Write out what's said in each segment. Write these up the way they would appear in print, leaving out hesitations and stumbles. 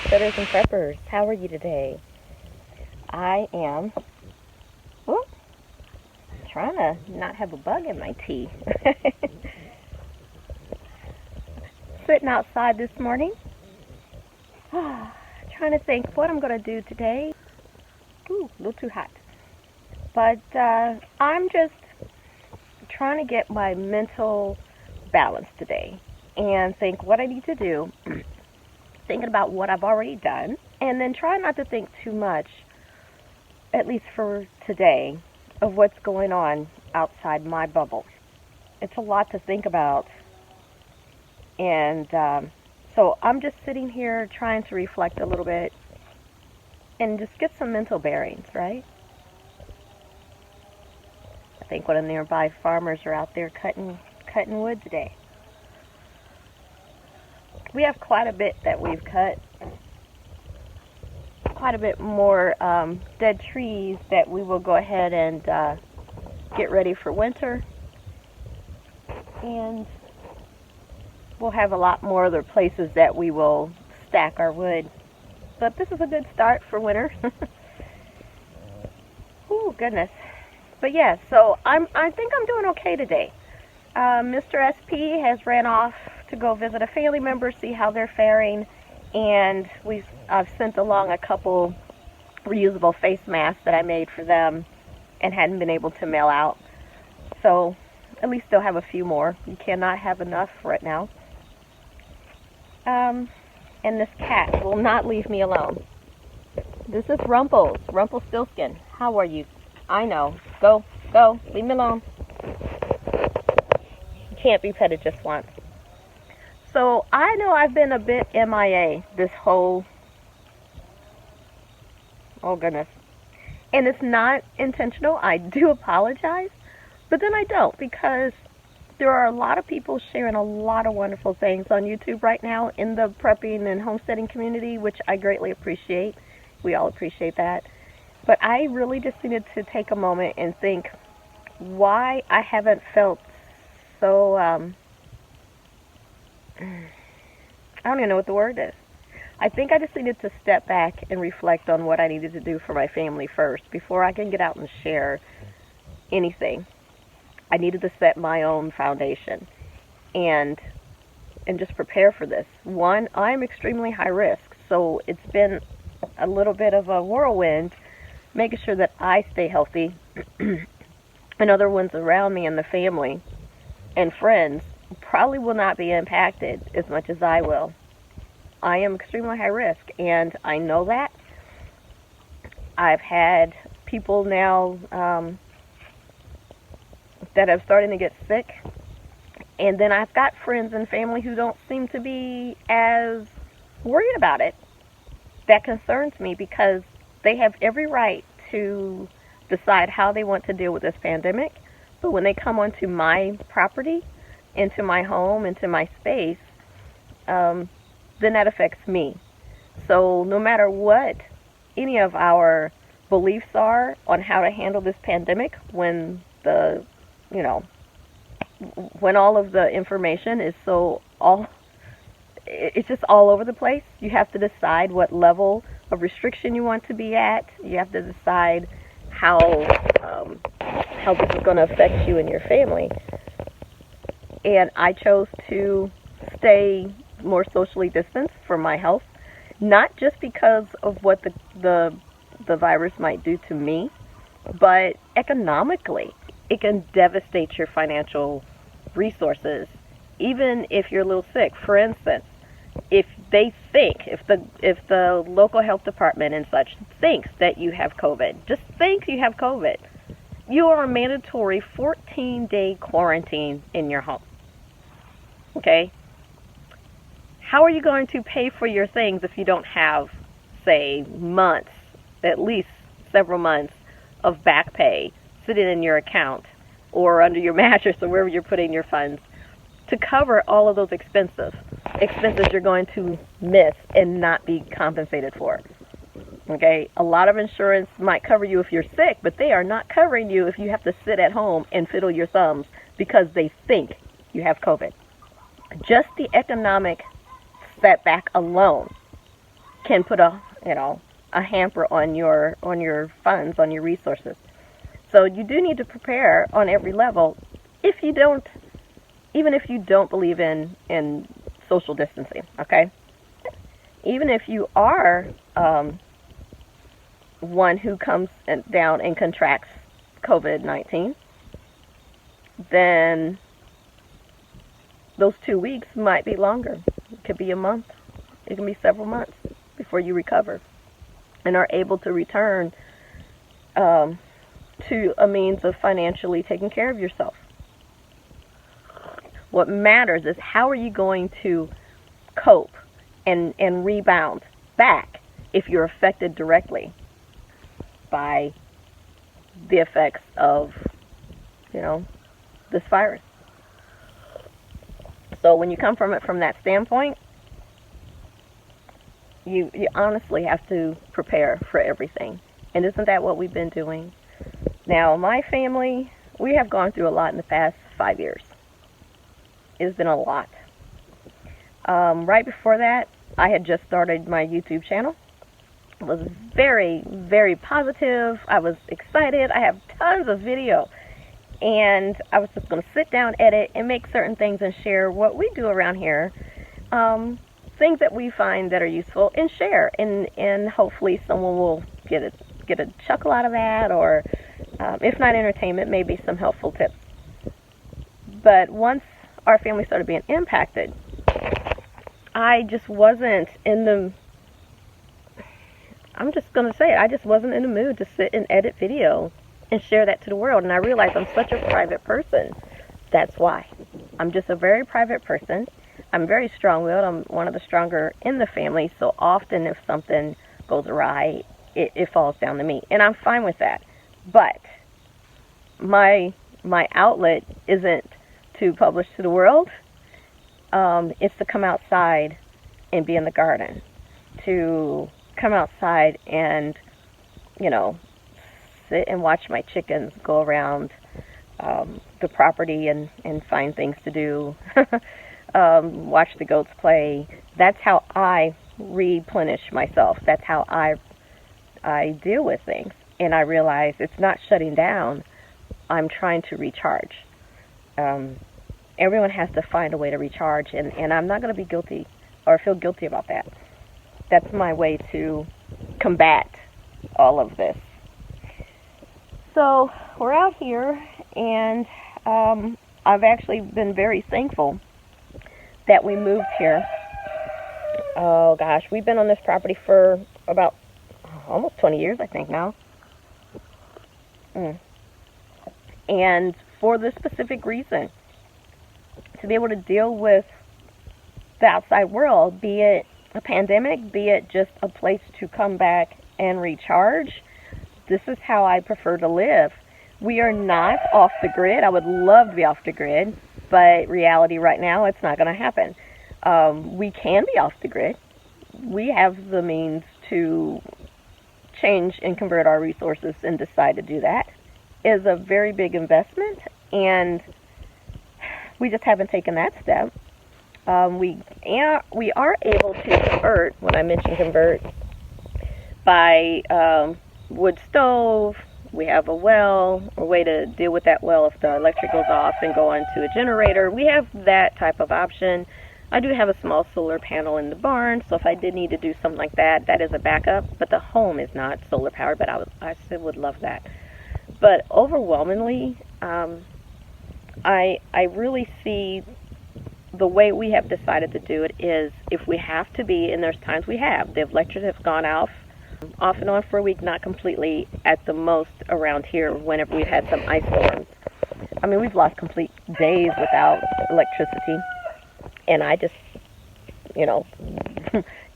sitters and preppers. How are you today? I am whoop, trying to not have a bug in my tea. Sitting outside this morning, trying to think what I'm going to do today. Ooh, a little too hot. But I'm just trying to get my mental balance today and think what I need to do, thinking about what I've already done, and then try not to think too much, at least for today, of what's going on outside my bubble. It's a lot to think about, and so I'm just sitting here trying to reflect a little bit and just get some mental bearings, right? I think one of the nearby farmers are out there cutting wood today. We have quite a bit that we've cut, quite a bit more dead trees that we will go ahead and get ready for winter, and we'll have a lot more other places that we will stack our wood. But this is a good start for winter. Oh goodness. But yeah, so I think I'm doing okay today. Mr. SP has ran off to go visit a family member, see how they're faring, and I've sent along a couple reusable face masks that I made for them and hadn't been able to mail out. So at least they'll have a few more. You cannot have enough right now. And this cat will not leave me alone. This is Rumpelstiltskin. How are you? I know. Go, leave me alone. You can't be petted just once. So I know I've been a bit MIA this whole, oh goodness. And it's not intentional. I do apologize. But then I don't, because there are a lot of people sharing a lot of wonderful things on YouTube right now in the prepping and homesteading community, which I greatly appreciate. We all appreciate that. But I really just needed to take a moment and think why I haven't felt so, I don't even know what the word is. I think I just needed to step back and reflect on what I needed to do for my family first before I can get out and share anything. I needed to set my own foundation and just prepare for this. One, I'm extremely high risk, so it's been a little bit of a whirlwind making sure that I stay healthy and other ones around me in the family and friends probably will not be impacted as much as I will. I am extremely high risk, and I know that. I've had people now that are starting to get sick, and then I've got friends and family who don't seem to be as worried about it. That concerns me because they have every right to decide how they want to deal with this pandemic, but when they come onto my property, into my home, into my space, then that affects me. So no matter what any of our beliefs are on how to handle this pandemic, when when all of the information is it's just all over the place, you have to decide what level of restriction you want to be at. You have to decide how this is going to affect you and your family. And I chose to stay more socially distanced for my health, not just because of what the virus might do to me, but economically. It can devastate your financial resources, even if you're a little sick. For instance, if the local health department and such thinks that you have COVID, just think you have COVID, you are a mandatory 14-day quarantine in your home. Okay? How are you going to pay for your things if you don't have, say, months, at least several months of back pay sitting in your account or under your mattress or wherever you're putting your funds to cover all of those expenses you're going to miss and not be compensated for? Okay, a lot of insurance might cover you if you're sick, but they are not covering you if you have to sit at home and fiddle your thumbs because they think you have COVID. Just the economic setback alone can put a hamper on your funds, on your resources. So you do need to prepare on every level. If you don't, even if you don't believe in social distancing, okay? Even if you are one who comes down and contracts COVID-19, then those 2 weeks might be longer. It could be a month. It can be several months before you recover and are able to return to a means of financially taking care of yourself. What matters is how are you going to cope and rebound back if you're affected directly by the effects of, this virus. So when you come from it from that standpoint, you honestly have to prepare for everything. And isn't that what we've been doing? Now, my family, we have gone through a lot in the past 5 years. It's been a lot. Right before that, I had just started my YouTube channel. It was very, very positive. I was excited. I have tons of video. And I was just going to sit down, edit, and make certain things and share what we do around here. Things that we find that are useful and share. And hopefully someone will get a chuckle out of that, or if not entertainment, maybe some helpful tips. But once our family started being impacted, I just wasn't in the, I'm just going to say it, I just wasn't in the mood to sit and edit video and share that to the world. And I realized I'm such a private person. That's why. I'm just a very private person. I'm very strong-willed. I'm one of the stronger in the family. So often if something goes awry, it falls down to me. And I'm fine with that. But my outlet isn't to publish to the world. It's to come outside and be in the garden. To come outside and, sit and watch my chickens go around the property and find things to do. Watch the goats play. That's how I replenish myself. That's how I deal with things. And I realize it's not shutting down. I'm trying to recharge. Everyone has to find a way to recharge, and I'm not going to be guilty or feel guilty about that. That's my way to combat all of this. So we're out here, and I've actually been very thankful that we moved here. Oh gosh, we've been on this property for about almost 20 years, I think now. And for this specific reason, to be able to deal with the outside world, be it a pandemic, be it just a place to come back and recharge, this is how I prefer to live. We are not off the grid. I would love to be off the grid, but reality right now, it's not going to happen. We can be off the grid. We have the means to change and convert our resources and decide to do that. It is a very big investment, and we just haven't taken that step. We are able to convert, when I mention convert, by wood stove. We have a well, a way to deal with that well if the electric goes off and go onto a generator. We have that type of option. I do have a small solar panel in the barn, so if I did need to do something like that, that is a backup. But the home is not solar powered, but I still would love that. But overwhelmingly, I really see the way we have decided to do it is if we have to be, and there's times we have, the electric has gone off and on for a week, not completely, at the most around here whenever we've had some ice storms. I mean, we've lost complete days without electricity, and I just,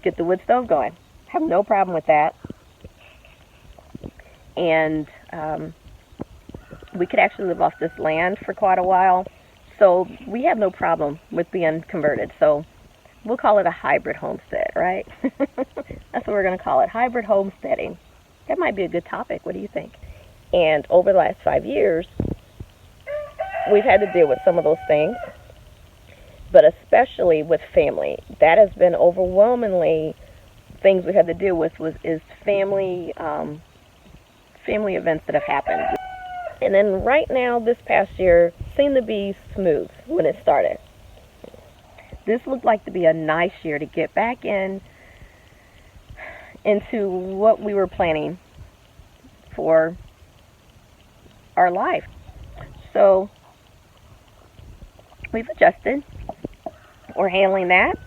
get the wood stove going. Have no problem with that. And we could actually live off this land for quite a while, so we have no problem with being converted. So we'll call it a hybrid homestead, right? That's what we're going to call it, hybrid homesteading. That might be a good topic. What do you think? And over the last 5 years, we've had to deal with some of those things, but especially with family. That has been overwhelmingly things we had to deal with is family family events that have happened. And then right now, this past year, seemed to be smooth when it started. This looked like to be a nice year to get back into what we were planning for our life. So we've adjusted. We're handling that,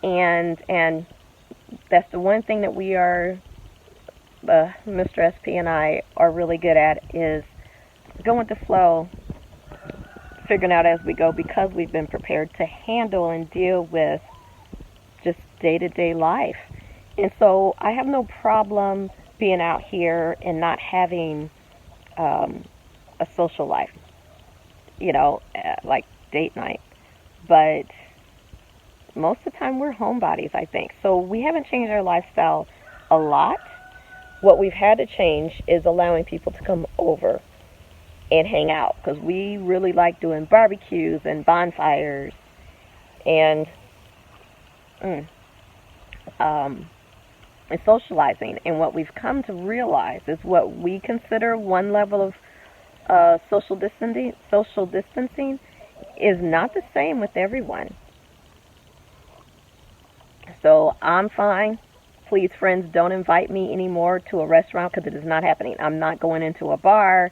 and that's the one thing that we are, Mr. SP and I are really good at, is going with the flow, figuring out as we go, because we've been prepared to handle and deal with just day-to-day life. And so I have no problem being out here and not having a social life, like date night. But most of the time we're homebodies, I think. So we haven't changed our lifestyle a lot. What we've had to change is allowing people to come over and hang out, because we really like doing barbecues and bonfires and socializing. And what we've come to realize is what we consider one level of social distancing is not the same with everyone. So I'm fine. Please, friends, don't invite me anymore to a restaurant, because it is not happening. I'm not going into a bar.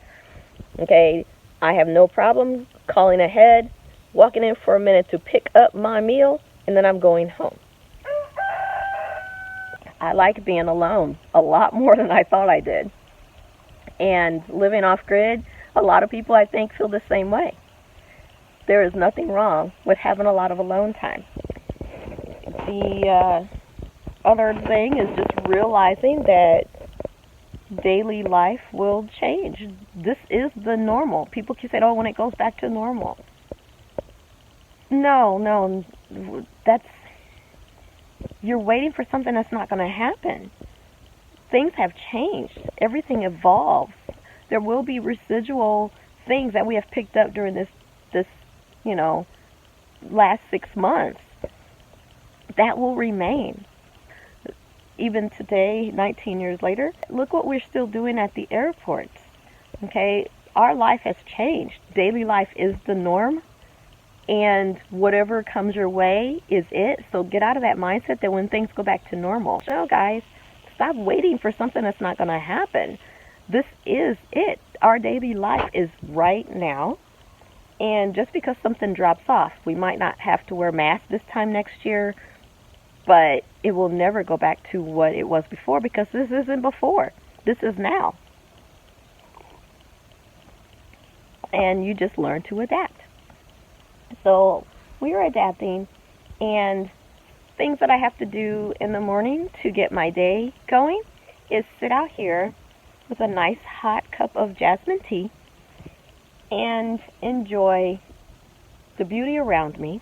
Okay, I have no problem calling ahead, walking in for a minute to pick up my meal, and then I'm going home. I like being alone a lot more than I thought I did. And living off grid, a lot of people, I think, feel the same way. There is nothing wrong with having a lot of alone time. The other thing is just realizing that daily life will change. This is the normal. People keep saying, oh, when it goes back to normal. No, you're waiting for something that's not going to happen. Things have changed. Everything evolves. There will be residual things that we have picked up during this last 6 months that will remain. Even today, 19 years later, look what we're still doing at the airports. Okay, our life has changed. Daily life is the norm, and whatever comes your way is it. So get out of that mindset that when things go back to normal. No, guys, stop waiting for something that's not going to happen. This is it. Our daily life is right now. And just because something drops off, we might not have to wear masks this time next year, but it will never go back to what it was before, because this isn't before. This is now. And you just learn to adapt. So we are adapting, and things that I have to do in the morning to get my day going is sit out here with a nice hot cup of jasmine tea and enjoy the beauty around me.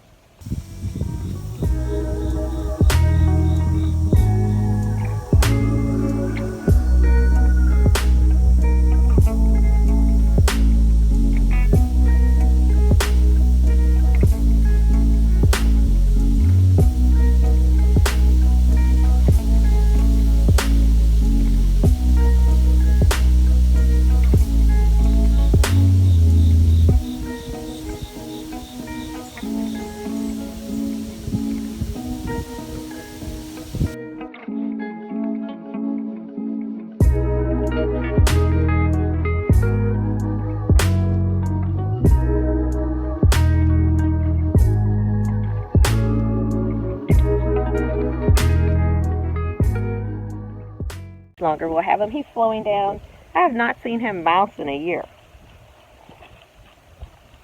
Longer we'll have him. He's slowing down. I have not seen him mouse in a year.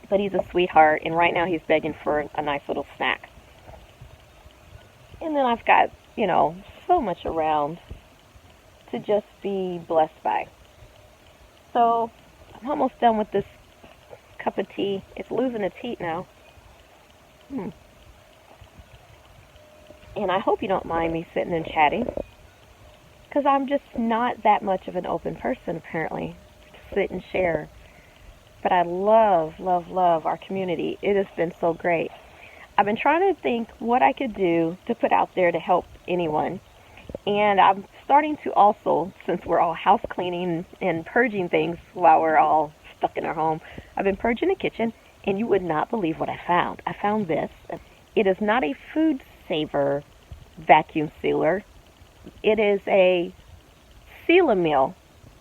But he's a sweetheart, and right now he's begging for a nice little snack. And then I've got, so much around to just be blessed by. So I'm almost done with this cup of tea. It's losing its heat now. And I hope you don't mind me sitting and chatting, because I'm just not that much of an open person, apparently, to sit and share. But I love, love, love our community. It has been so great. I've been trying to think what I could do to put out there to help anyone. And I'm starting to also, since we're all house cleaning and purging things while we're all stuck in our home, I've been purging the kitchen, and you would not believe what I found. I found this. It is not a food saver vacuum sealer. It is a Seal-A-Mill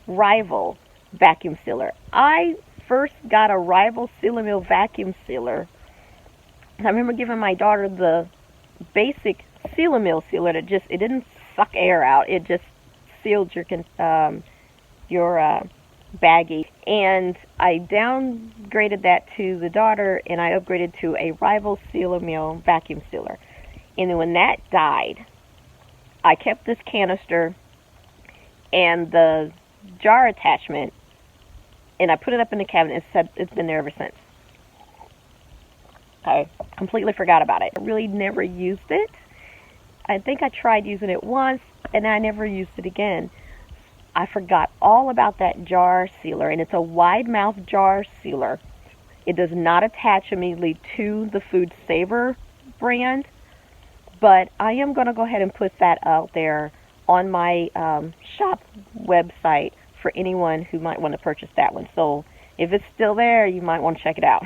rival vacuum sealer. I first got a rival Seal-A-Mill vacuum sealer. I remember giving my daughter the basic Seal-A-Mill sealer that it didn't suck air out. It just sealed your baggie. And I downgraded that to the daughter, and I upgraded to a rival Seal-A-Mill vacuum sealer. And then when that died, I kept this canister and the jar attachment, and I put it up in the cabinet. It's been there ever since. I completely forgot about it. I really never used it. I think I tried using it once, and I never used it again. I forgot all about that jar sealer, and it's a wide mouth jar sealer. It does not attach immediately to the Food Saver brand, but I am going to go ahead and put that out there on my shop website for anyone who might want to purchase that one. So if it's still there, you might want to check it out.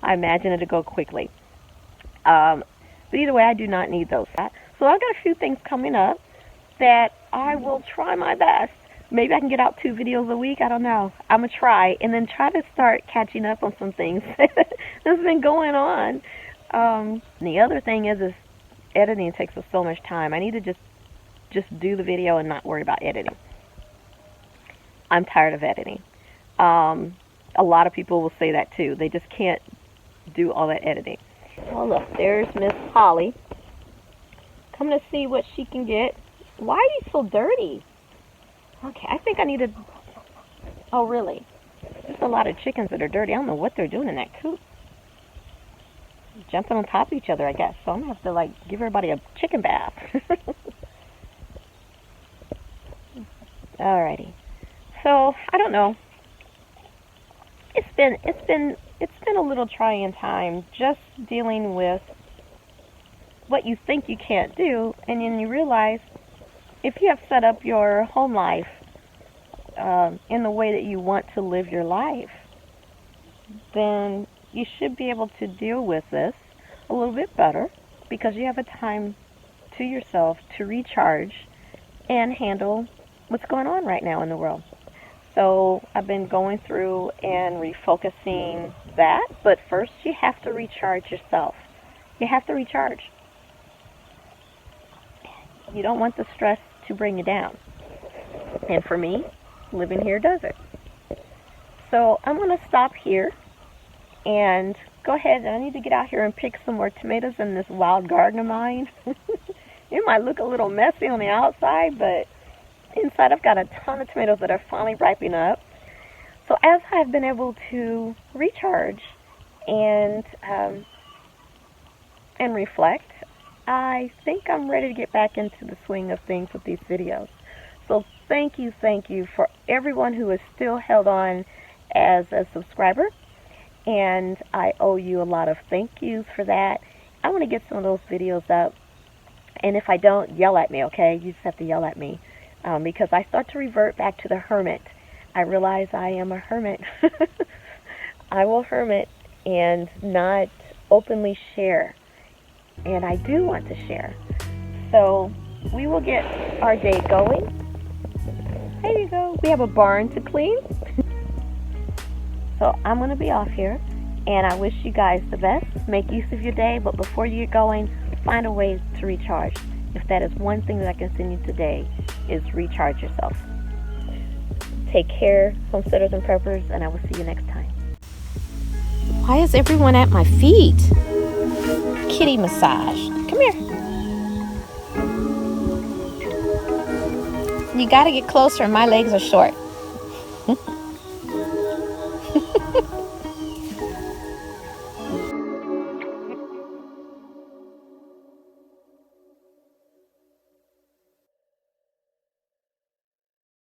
I imagine it'll go quickly. But either way, I do not need those. So I've got a few things coming up that I will try my best. Maybe I can get out 2 videos a week. I don't know. I'm going to try, and then try to start catching up on some things that's been going on. The other thing is editing takes us so much time. I need to just do the video and not worry about editing. I'm tired of editing. A lot of people will say that too. They just can't do all that editing. Oh look, there's Miss Holly. Coming to see what she can get. Why are you so dirty? Okay, I think I need to... Oh really? There's a lot of chickens that are dirty. I don't know what they're doing in that coop. Jumping on top of each other, I guess. So I'm going to have to, like, give everybody a chicken bath. Alrighty. So, I don't know. It's been a little trying time just dealing with what you think you can't do, and then you realize if you have set up your home life in the way that you want to live your life, then you should be able to deal with this a little bit better because you have a time to yourself to recharge and handle what's going on right now in the world. So I've been going through and refocusing that, but first you have to recharge yourself. You have to recharge. You don't want the stress to bring you down. And for me, living here does it. So I'm going to stop here and go ahead. I need to get out here and pick some more tomatoes in this wild garden of mine. It might look a little messy on the outside, but inside I've got a ton of tomatoes that are finally ripening up. So as I've been able to recharge and reflect, I think I'm ready to get back into the swing of things with these videos. So thank you for everyone who is still held on as a subscriber. And I owe you a lot of thank yous for that. I want to get some of those videos up. And if I don't, yell at me, okay? You just have to yell at me. Because I start to revert back to the hermit. I realize I am a hermit. I will hermit and not openly share. And I do want to share. So we will get our day going. There you go. We have a barn to clean. So I'm going to be off here. And I wish you guys the best. Make use of your day. But before you get going, find a way to recharge. If that is one thing that I can send you today, is recharge yourself. Take care, homesteaders and preppers, and I will see you next time. Why is everyone at my feet? Kitty massage. Come here. You got to get closer. My legs are short.